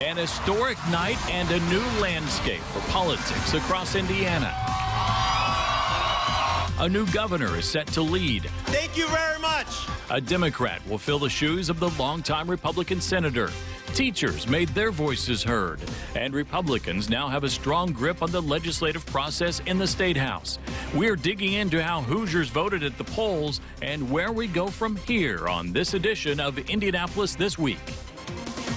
An historic night and a new landscape for politics across Indiana. A new governor is set to lead. Thank you very much. A Democrat will fill the shoes of the longtime Republican senator. Teachers made their voices heard. And Republicans now have a strong grip on the legislative process in the State House. We're digging into how Hoosiers voted at the polls and where we go from here on this edition of Indianapolis This Week.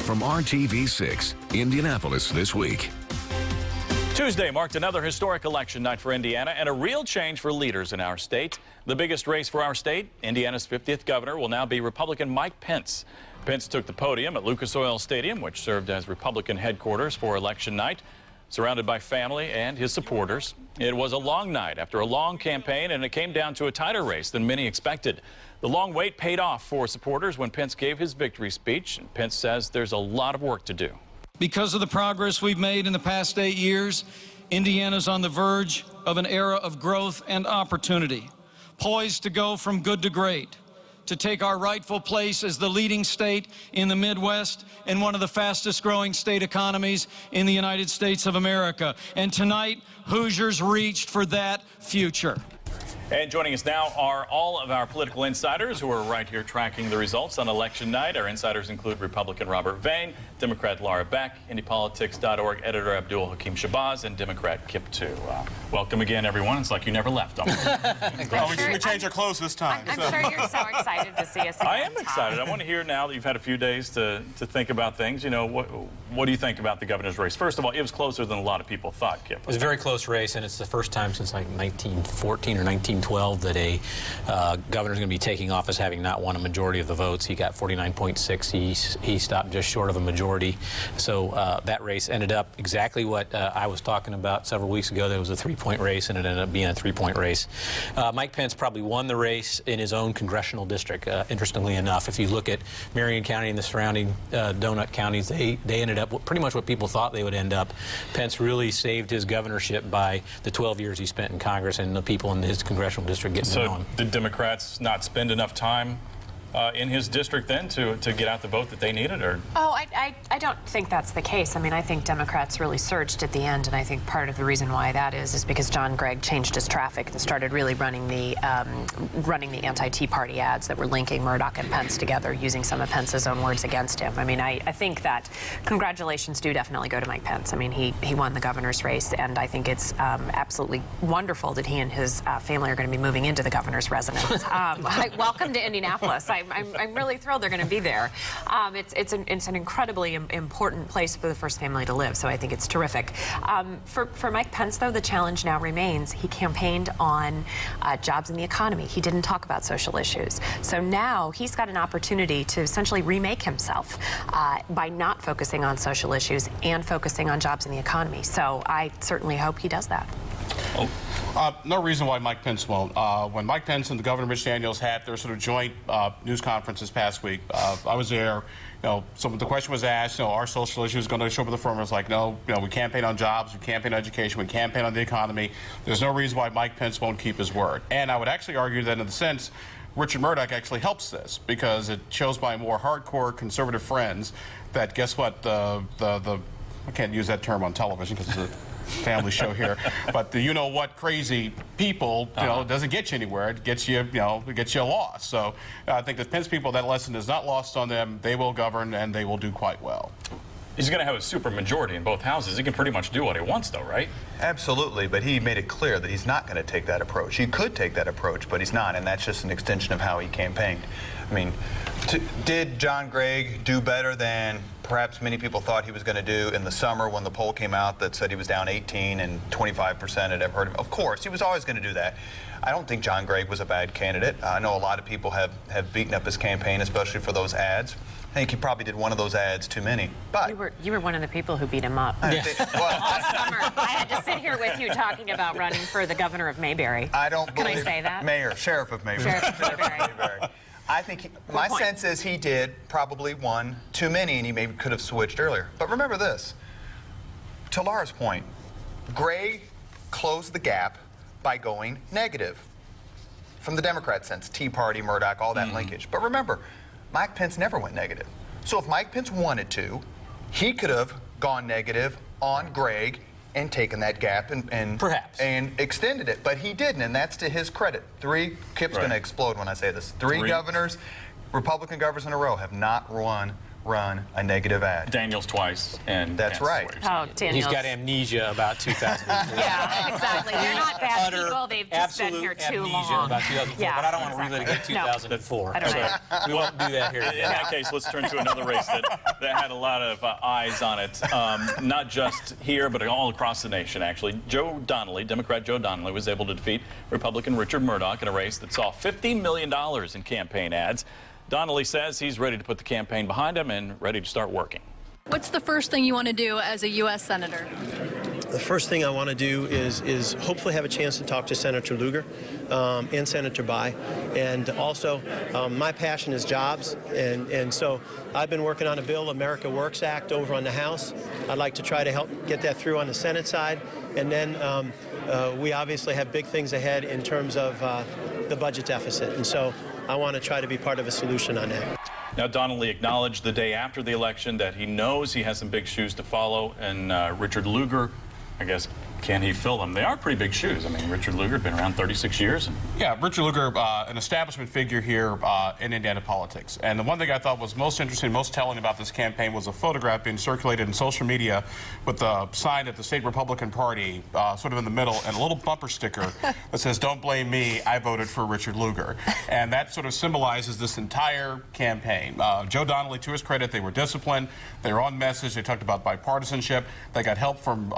From RTV6, Indianapolis This Week. Tuesday marked another historic election night for Indiana and a real change for leaders in our state. The biggest race for our state, Indiana's 50th governor, will now be Republican Mike Pence. Pence took the podium at Lucas Oil Stadium, which served as Republican headquarters for election night, surrounded by family and his supporters. It was a long night after a long campaign, and it came down to a tighter race than many expected. The long wait paid off for supporters when Pence gave his victory speech. And Pence says there's a lot of work to do. Because of the progress we've made in the past 8 years, Indiana's on the verge of an era of growth and opportunity, poised to go from good to great, to take our rightful place as the leading state in the Midwest and one of the fastest growing state economies in the United States of America. And tonight, Hoosiers reached for that future. And joining us now are all of our political insiders who are right here tracking the results on election night. Our insiders include Republican Robert Vane, Democrat Laura Beck, IndyPolitics.org editor Abdul Hakim Shabazz, and Democrat Kip Tu. Welcome again, everyone. It's like you never left. We changed our clothes this time. I'm sure you're so excited to see us again. I am excited. I want to hear now that you've had a few days to think about things. You know, what do you think about the governor's race? First of all, it was closer than a lot of people thought, Kip. It was a very close race, and it's the first time since like 1914 or 1912 that a governor's going to be taking office having not won a majority of the votes. He got 49.6. He stopped just short of a majority. So that race ended up exactly what I was talking about several weeks ago. There was a three-point race, and it ended up being a three-point race. Mike Pence probably won the race in his own congressional district, interestingly enough. If you look at Marion County and the surrounding donut counties, they ended up pretty much what people thought they would end up. Pence really saved his governorship by the 12 years he spent in Congress and the people in his congressional district getting going. So did Democrats not spend enough time in his district then to get out the vote that they needed? Or? Oh, I don't think that's the case. I mean, I think Democrats really surged at the end, and I think part of the reason why that is because John Gregg changed his traffic and started really running the anti-Tea Party ads that were linking Murdoch and Pence together, using some of Pence's own words against him. I mean, I think that congratulations do definitely go to Mike Pence. I mean, he won the governor's race, and I think it's absolutely wonderful that he and his family are going to be moving into the governor's residence. Welcome to Indianapolis. I'm really thrilled they're going to be there. It's an incredibly important place for the first family to live, so I think it's terrific. For Mike Pence, though, the challenge now remains. He campaigned on jobs in the economy. He didn't talk about social issues. So now he's got an opportunity to essentially remake himself by not focusing on social issues and focusing on jobs in the economy. So I certainly hope he does that. No reason why Mike Pence won't. When Mike Pence and the Governor Mitch Daniels had their sort of joint news conference this past week, I was there. The question was asked, are social issues going to show up at the front? I was like, no, we campaign on jobs, we campaign on education, we campaign on the economy. There's no reason why Mike Pence won't keep his word. And I would actually argue that in a sense, Richard Murdoch actually helps this because it shows my more hardcore conservative friends that guess what, I can't use that term on television because it's a family show here, but the you-know-what crazy people, doesn't get you anywhere. It gets you, it gets you lost. So I think the Pence people, that lesson is not lost on them. They will govern, and they will do quite well. He's going to have a super majority in both houses. He can pretty much do what he wants, though, right? Absolutely, but he made it clear that he's not going to take that approach. He could take that approach, but he's not, and that's just an extension of how he campaigned. I mean, did John Gregg do better than perhaps many people thought he was going to do in the summer when the poll came out that said he was down 18 and 25% had ever heard of him? Of course, he was always going to do that. I don't think John Gregg was a bad candidate. I know a lot of people have beaten up his campaign, especially for those ads. I think he probably did one of those ads too many. But you were one of the people who beat him up. All summer, I had to sit here with you talking about running for the governor of Mayberry. I don't believe. Can I say that? Sheriff of Mayberry. Sheriff of Mayberry. I think my sense is he did probably one too many, and he maybe could have switched earlier. But remember this, to Laura's point, Gregg closed the gap by going negative. From the Democrat sense, Tea Party, Murdoch, all that linkage. But remember, Mike Pence never went negative. So if Mike Pence wanted to, he could have gone negative on Greg and taken that gap and perhaps and extended it, but he didn't, and that's to his credit. Kip's going to explode when I say this. Three governors, Republican governors in a row, have not run a negative ad. Daniels twice, and that's right. Oh, Daniels. He's got amnesia about 2004. Yeah, exactly. They're not bad people. They've just been here too long. About 2004, Yeah, but I don't want to relitigate 2004. No, I don't know. We won't do that here. In that case, let's turn to another race that had a lot of eyes on it, not just here, but all across the nation, actually. Joe Donnelly, Democrat Joe Donnelly, was able to defeat Republican Richard Murdoch in a race that saw $50 million in campaign ads. Donnelly says he's ready to put the campaign behind him and ready to start working. What's the first thing you want to do as a U.S. Senator? The first thing I want to do is hopefully have a chance to talk to Senator Lugar and Senator Bayh. And also, my passion is jobs. And so I've been working on a bill, America Works Act, over on the House. I'd like to try to help get that through on the Senate side. And then we obviously have big things ahead in terms of the budget deficit. And so I want to try to be part of a solution on that. Now, Donnelly acknowledged the day after the election that he knows he has some big shoes to follow, and Richard Lugar, I guess, can he fill them? They are pretty big shoes. I mean, Richard Lugar had been around 36 years. Yeah, Richard Lugar, an establishment figure here in Indiana politics. And the one thing I thought was most interesting, most telling about this campaign was a photograph being circulated in social media with the sign at the state Republican Party sort of in the middle and a little bumper sticker that says, "Don't blame me, I voted for Richard Lugar." And that sort of symbolizes this entire campaign. Joe Donnelly, to his credit, they were disciplined. They were on message. They talked about bipartisanship. They got help from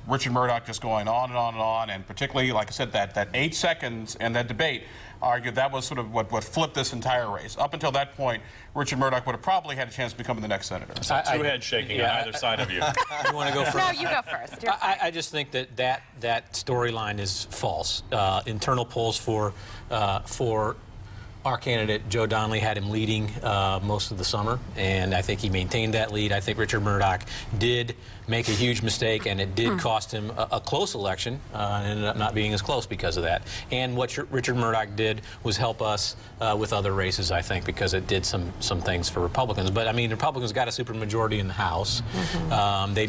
Richard Murdoch, just going on and on and on, and particularly, like I said, that 8 seconds in that debate argued that was sort of what flipped this entire race. Up until that point, Richard Murdoch would have probably had a chance of becoming the next senator. So two heads shaking on either side of you. You want to go first? No, you go first. I just think that storyline is false. Internal polls for our candidate, Joe Donnelly, had him leading most of the summer, and I think he maintained that lead. I think Richard Murdoch did make a huge mistake, and it did cost him a close election, and ended up not being as close because of that. And what Richard Murdoch did was help us with other races, I think, because it did some things for Republicans. But I mean, the Republicans got a supermajority in the House. They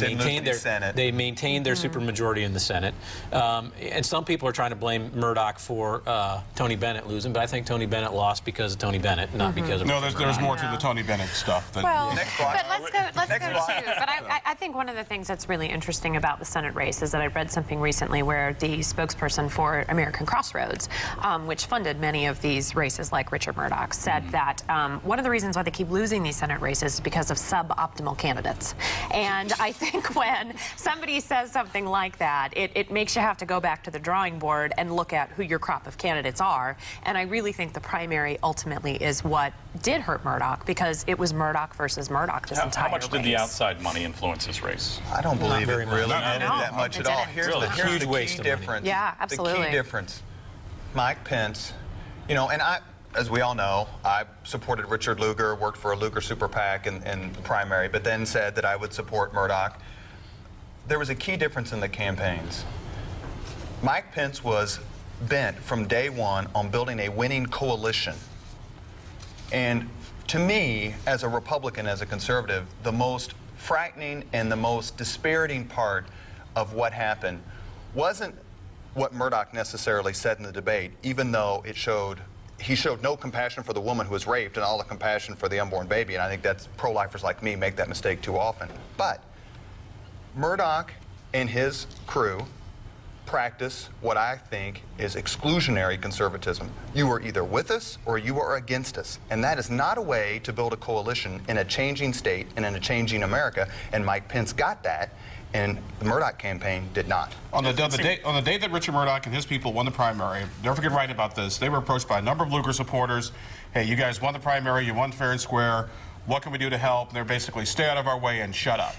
maintained their supermajority in the Senate. And some people are trying to blame Murdoch for Tony Bennett losing, but I think Tony Bennett lost because of Tony Bennett, not because of there's more to the Tony Bennett stuff. But I think one of the things that's really interesting about the Senate race is that I read something recently where the spokesperson for American Crossroads, which funded many of these races like Richard Murdoch, said that one of the reasons why they keep losing these Senate races is because of suboptimal candidates. And I think when somebody says something like that, it makes you have to go back to the drawing board and look at who your crop of candidates are. And I really think the primary ultimately is what did hurt Murdoch, because it was Murdoch versus Murdoch this entire race. How much did the outside money influence this race? I don't believe it really did that much at all. Here's the key difference. Yeah, absolutely. The key difference. Mike Pence, you know, and as we all know, I supported Richard Lugar, worked for a Lugar super PAC in the primary, but then said that I would support Murdoch. There was a key difference in the campaigns. Mike Pence was bent from day one on building a winning coalition. And to me, as a Republican, as a conservative, the most frightening and the most dispiriting part of what happened wasn't what Murdoch necessarily said in the debate, even though he showed no compassion for the woman who was raped and all the compassion for the unborn baby, and I think that's pro-lifers like me make that mistake too often. But Murdoch and his crew practice what I think is exclusionary conservatism. You are either with us or you are against us. And that is not a way to build a coalition in a changing state and in a changing America. And Mike Pence got that, and the Murdoch campaign did not. On the day that Richard Murdoch and his people won the primary, don't forget right about this, they were approached by a number of Lugar supporters. Hey, you guys won the primary, you won fair and square. What can we do to help? And they're basically, stay out of our way and shut up.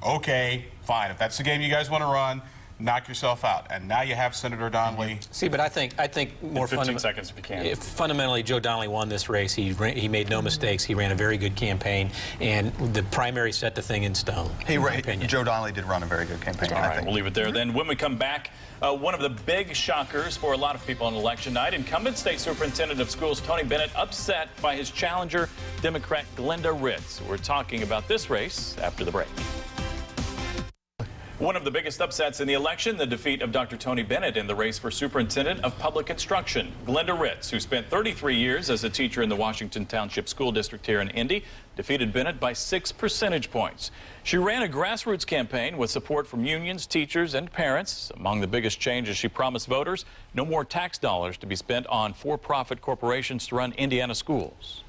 Okay, fine. If that's the game you guys want to run, knock yourself out. And now you have Senator Donnelly. See, but I think more 15 seconds if you can. Fundamentally, Joe Donnelly won this race. He made no mistakes. He ran a very good campaign, and the primary set the thing in stone. Joe Donnelly did run a very good campaign. All right, we'll leave it there. Then when we come back, one of the big shockers for a lot of people on election night, incumbent state superintendent of schools Tony Bennett upset by his challenger, Democrat Glenda Ritz. We're talking about this race after the break. One of the biggest upsets in the election, the defeat of Dr. Tony Bennett in the race for superintendent of public instruction. Glenda Ritz, who spent 33 years as a teacher in the Washington Township School District here in Indy, defeated Bennett by 6 percentage points. She ran a grassroots campaign with support from unions, teachers, and parents. Among the biggest changes she promised voters, no more tax dollars to be spent on for-profit corporations to run Indiana schools.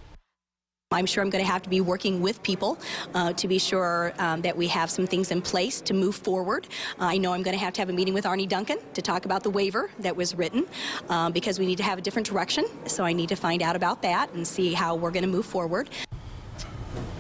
I'm sure I'm going to have to be working with people to be sure that we have some things in place to move forward. I know I'm going to have a meeting with Arnie Duncan to talk about the waiver that was written because we need to have a different direction. So I need to find out about that and see how we're going to move forward.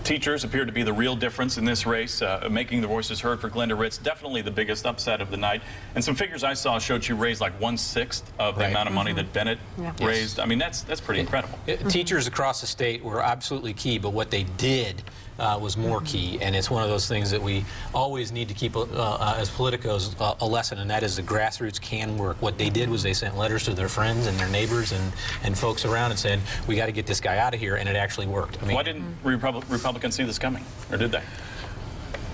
Teachers appear to be the real difference in this race, making the voices heard for Glenda Ritz, definitely the biggest upset of the night. And some figures I saw showed she raised like 1/6 of the amount of money that Bennett raised. I mean, that's pretty incredible. Teachers across the state were absolutely key, but what they did was more key, and it's one of those things that we always need to keep as politicos a lesson, and that is the grassroots can work. What they did was they sent letters to their friends and their neighbors and folks around and said, we got to get this guy out of here, and it actually worked. I mean, why didn't Republicans see this coming, or did they?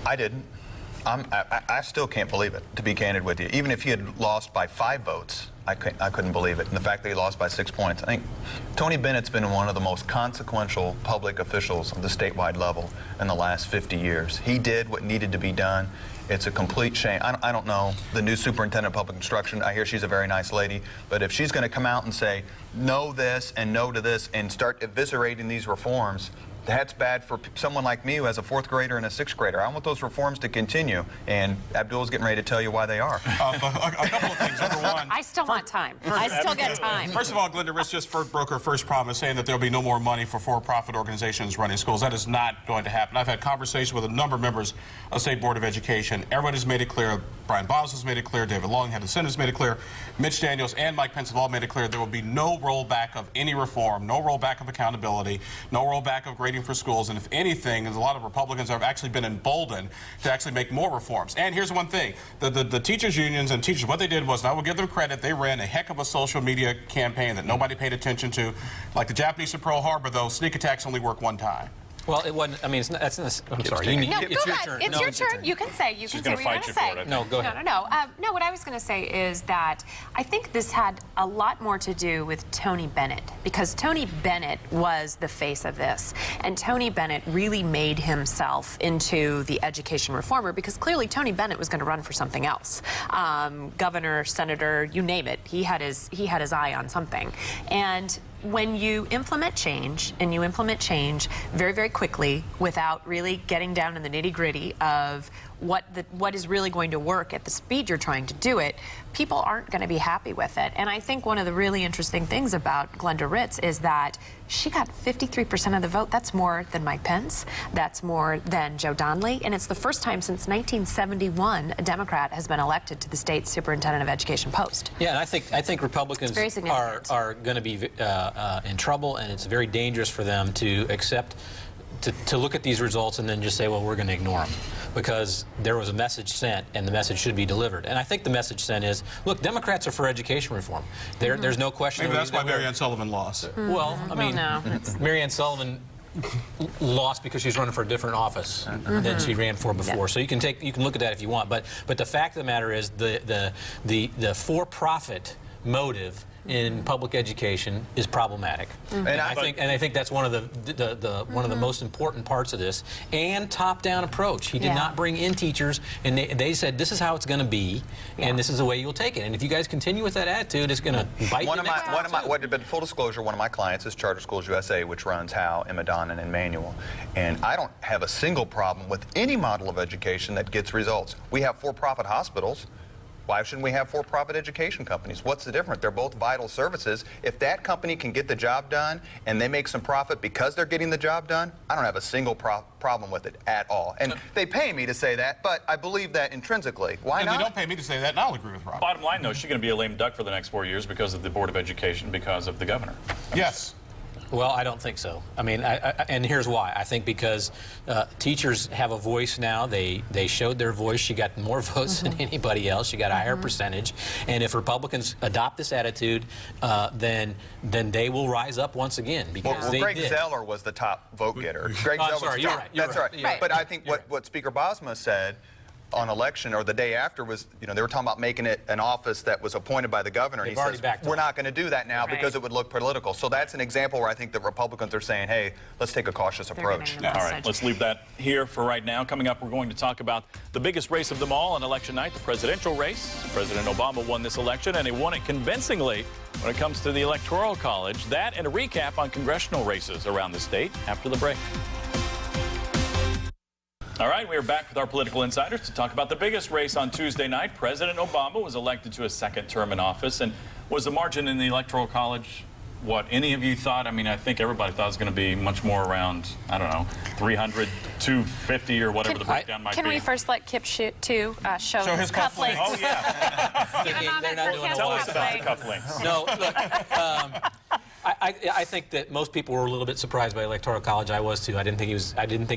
I didn't. I still can't believe it, to be candid with you. Even if he had lost by 5 votes, I couldn't believe it. And the fact that he lost by 6 points. I think Tony Bennett's been one of the most consequential public officials of the statewide level in the last 50 years. He did what needed to be done. It's a complete shame. I don't know the new superintendent of public instruction. I hear she's a very nice lady. But if she's going to come out and say no this and no to this and start eviscerating these reforms, that's bad for someone like me who has a 4th grader and a 6th grader. I want those reforms to continue, and Abdul's getting ready to tell you why they are. A couple of things. Number one, I still want time. I still get time. First of all, Glenda Ritz just broke her first promise, saying that there'll be no more money for-profit organizations running schools. That is not going to happen. I've had conversations with a number of members of the State Board of Education. Everybody's made it clear. Brian Bobs has made it clear. David Long, head of the Senate, has made it clear. Mitch Daniels and Mike Pence have all made it clear there will be no rollback of any reform, no rollback of accountability, no rollback of grading for schools. And if anything, a lot of Republicans have actually been emboldened to actually make more reforms. And here's one thing. The teachers' unions and teachers, what they did was, and I will give them credit, they ran a heck of a social media campaign that nobody paid attention to. Like the Japanese at Pearl Harbor, though, sneak attacks only work one time. Well, it wasn't. I mean, I'm sorry. No, it's go your ahead. turn. It's your turn. You can say. You She's can say what you're going to say. for it. No, go ahead. No, what I was going to say is that I think this had a lot more to do with Tony Bennett, because Tony Bennett was the face of this. And Tony Bennett really made himself into the education reformer, because clearly Tony Bennett was going to run for something else. Governor, senator, you name it. He had his eye on something. And when you implement change, and you implement change very, very quickly without really getting down in the nitty-gritty of what is really going to work at the speed you're trying to do it, people aren't going to be happy with it. And I think one of the really interesting things about Glenda Ritz is that she got 53% of the vote. That's more than Mike Pence. That's more than Joe Donnelly. And it's the first time since 1971 a Democrat has been elected to the state superintendent of education post. Yeah, and I think Republicans are going to be in trouble, and it's very dangerous for them to accept, to look at these results and then just say, well, we're going to ignore them, because there was a message sent and the message should be delivered. And I think the message sent is, look, Democrats are for education reform. There's no question. Maybe that's why Marianne Sullivan lost. Well, I mean, Marianne Sullivan lost because she's running for a different office than she ran for before. So you can look at that if you want. But the fact of the matter is the for-profit motive in public education is problematic, and I think that's one of the most important parts of this. And top-down approach. He did not bring in teachers, and they said this is how it's going to be, and this is the way you'll take it. And if you guys continue with that attitude, it's going to bite you. But full disclosure, one of my clients is Charter Schools USA, which runs Howe, Emma Donnan, and Manual. And I don't have a single problem with any model of education that gets results. We have for-profit hospitals. Why shouldn't we have for-profit education companies? What's the difference? They're both vital services. If that company can get the job done and they make some profit because they're getting the job done, I don't have a single problem with it at all. And they pay me to say that, but I believe that intrinsically. Why not? They don't pay me to say that, and I'll agree with Rob. Bottom line, though, she's going to be a lame duck for the next 4 years because of the Board of Education, because of the governor. Yes. Well, I don't think so. I mean, and here's why. I think because teachers have a voice now. They showed their voice. She got more votes than anybody else. She got a higher percentage. And if Republicans adopt this attitude, then they will rise up once again. Because Greg Zeller was the top vote getter. Greg Zeller was the top. You're right. But I think what Speaker Bosma said on election, or the day after, was, you know, they were talking about making it an office that was appointed by the governor. They've He already says, backed we're off. not going to do that now because it would look political. So that's an example where I think the Republicans are saying, hey, let's take a cautious approach. All right, let's leave that here for right now. Coming up, we're going to talk about the biggest race of them all on election night, the presidential race. President Obama won this election, and he won it convincingly when it comes to the Electoral College. That and a recap on congressional races around the state after the break. All right, we are back with our political insiders to talk about the biggest race on Tuesday night. President Obama was elected to a second term in office, and was the margin in the Electoral College what any of you thought? I mean, I think everybody thought it was going to be much more around, I don't know, 300, 250 or whatever the breakdown might be. Can we first let Kip show his cufflinks? Oh, yeah. They're not doing Tell us about the cufflinks. No, look, I think that most people were a little bit surprised by Electoral College. I was too. I didn't think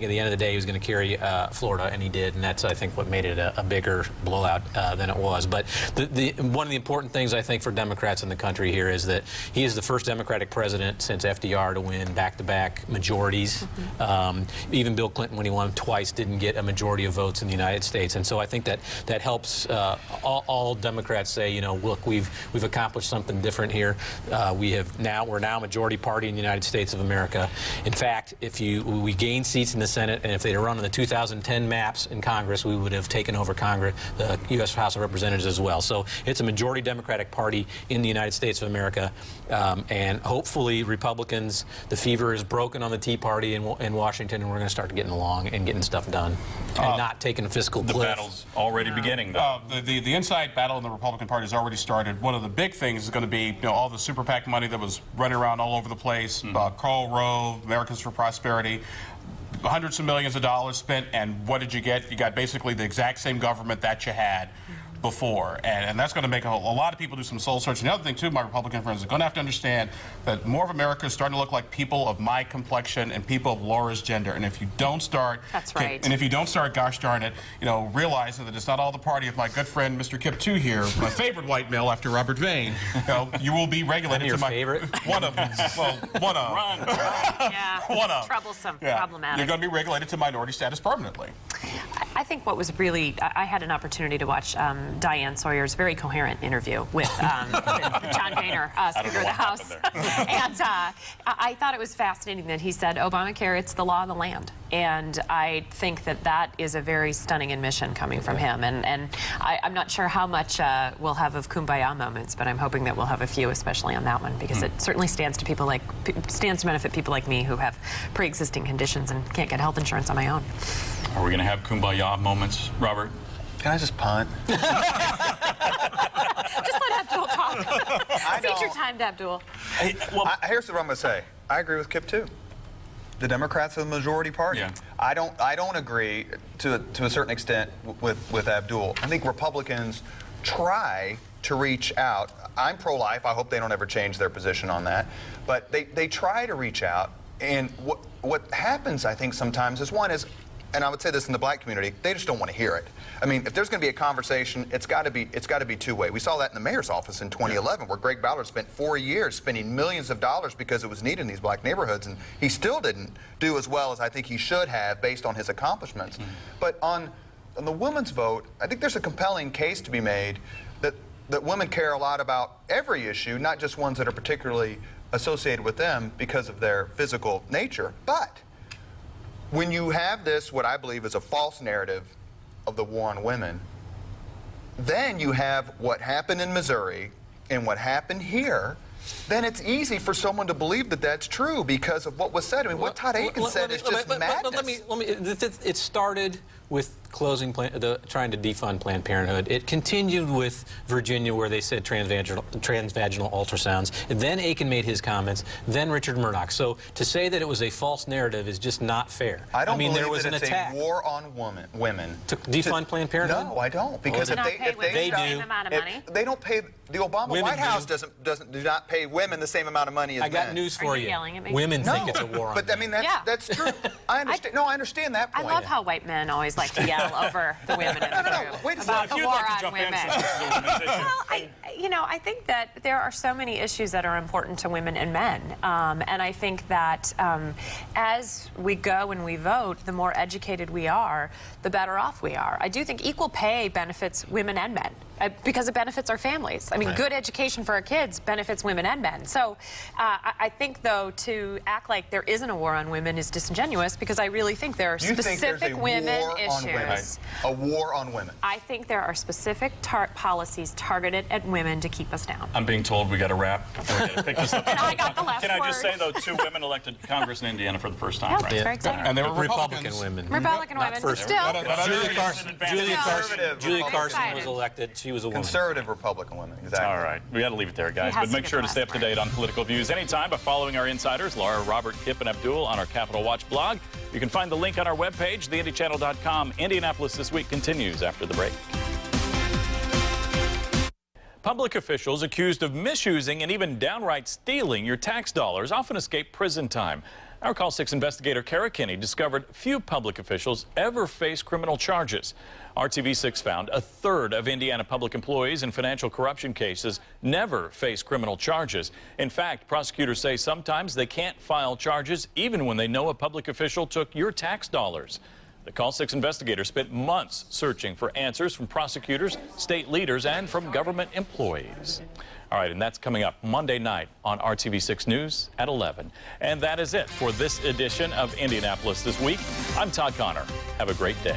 at the end of the day he was going to carry Florida, and he did, and that's, I think, what made it a bigger blowout than it was. But one of the important things, I think, for Democrats in the country here is that he is the first Democratic president since FDR to win back-to-back majorities. Even Bill Clinton, when he won twice, didn't get a majority of votes in the United States, and so I think that helps all Democrats say, you know, look, we've accomplished something different here. We're now a majority party in the United States of America. In fact, we gained seats in the Senate, and if they'd run on the 2010 maps in Congress, we would have taken over Congress, the U.S. House of Representatives as well. So it's a majority Democratic party in the United States of America, and hopefully Republicans, the fever is broken on the Tea Party in Washington, and we're going to start getting along and getting stuff done, and not taking a fiscal cliff. The battle's already beginning, though. The inside battle in the Republican Party has already started. One of the big things is going to be, you know, all the super PAC money that was running around all over the place. Karl Rove, Americans for Prosperity, hundreds of millions of dollars spent, and what did you get? You got basically the exact same government that you had before, and that's going to make a lot of people do some soul searching. The other thing, too, my Republican friends are going to have to understand that more of America is starting to look like people of my complexion and people of Laura's gender. And if you don't start, that's right. And if you don't start, gosh darn it, you know, realizing that it's not all the party of my good friend Mr. Kip 2 here, my favorite white male after Robert Vane. You know, you will be regulated. Your favorite? One of them. Well, one of. Run. Yeah. One of. Troublesome. Yeah. Problematic. You're going to be regulated to minority status permanently. I think what was really, I had an opportunity to watch Diane Sawyer's very coherent interview with John Boehner, Speaker of the House. And I thought it was fascinating that he said, Obamacare, it's the law of the land. And I think that is a very stunning admission coming from him. And I'm not sure how much we'll have of kumbaya moments, but I'm hoping that we'll have a few, especially on that one, because it certainly stands to benefit people like me who have pre-existing conditions and can't get health insurance on my own. Are we going to have kumbaya moments, Robert? Can I just punt? Just let Abdul talk. It's your time, Abdul. Here's what I'm going to say. I agree with Kip, too. The Democrats are the majority party. Yeah. I don't agree to a certain extent with Abdul. I think Republicans try to reach out. I'm pro-life. I hope they don't ever change their position on that. But they try to reach out. And what happens, I think, sometimes is and I would say this in the black community, they just don't want to hear it. I mean, if there's going to be a conversation, it's got to be two-way. We saw that in the mayor's office in 2011, where Greg Ballard spent 4 years spending millions of dollars because it was needed in these black neighborhoods, and he still didn't do as well as I think he should have based on his accomplishments. But on the women's vote, I think there's a compelling case to be made that women care a lot about every issue, not just ones that are particularly associated with them because of their physical nature. But when you have this, what I believe is a false narrative of the war on women, then you have what happened in Missouri and what happened here, then it's easy for someone to believe that that's true because of what was said. I mean, what Todd Aiken said is just madness. It started with trying to defund Planned Parenthood. It continued with Virginia, where they said transvaginal ultrasounds. And then Aiken made his comments. Then Richard Murdoch. So to say that it was a false narrative is just not fair. I don't believe there was that an it's attack. A war on women. To defund Planned Parenthood? No, I don't. Because if they don't pay the Obama White House do not pay women the same amount of money as men. I got news for you. Yelling at me? Women think it's a war on but I mean that's true. I understand. No, I understand that point. I love how white men always just like to yell over the women in the group wait a about second. the If you'd war like to on jump in, women. since this is a women's issue. Well, I think that there are so many issues that are important to women and men, and I think that as we go and we vote, the more educated we are, the better off we are. I do think equal pay benefits women and men because it benefits our families. I mean, good education for our kids benefits women and men. So I think, though, to act like there isn't a war on women is disingenuous because I really think there are specific women issues. A war on women. I think there are specific policies targeted at women to keep us down. I'm being told we got to wrap. And we got to pick this up. And I got the last Can I just word. say, though, 2 women elected to Congress in Indiana for the first time, Yeah, right? that's very exciting. And they were Republican Republicans. women. Republican women, but first. still. Julia Carson Conservative was elected. She was a woman. Conservative Republican women, exactly. All right, we got to leave it there, guys. He has But to make get sure the to stay up last to date on political views anytime by following our insiders, Laura, Robert, Kip, and Abdul, on our Capitol Watch blog. You can find the link on our webpage, theindychannel.com. Indianapolis This Week continues after the break. Public officials accused of misusing and even downright stealing your tax dollars often escape prison time. Our Call 6 investigator Kara Kinney discovered few public officials ever face criminal charges. RTV6 found a third of Indiana public employees in financial corruption cases never face criminal charges. In fact, prosecutors say sometimes they can't file charges even when they know a public official took your tax dollars. The Call 6 investigator spent months searching for answers from prosecutors, state leaders, and from government employees. All right, and that's coming up Monday night on RTV6 News at 11. And that is it for this edition of Indianapolis This Week. I'm Todd Connor. Have a great day.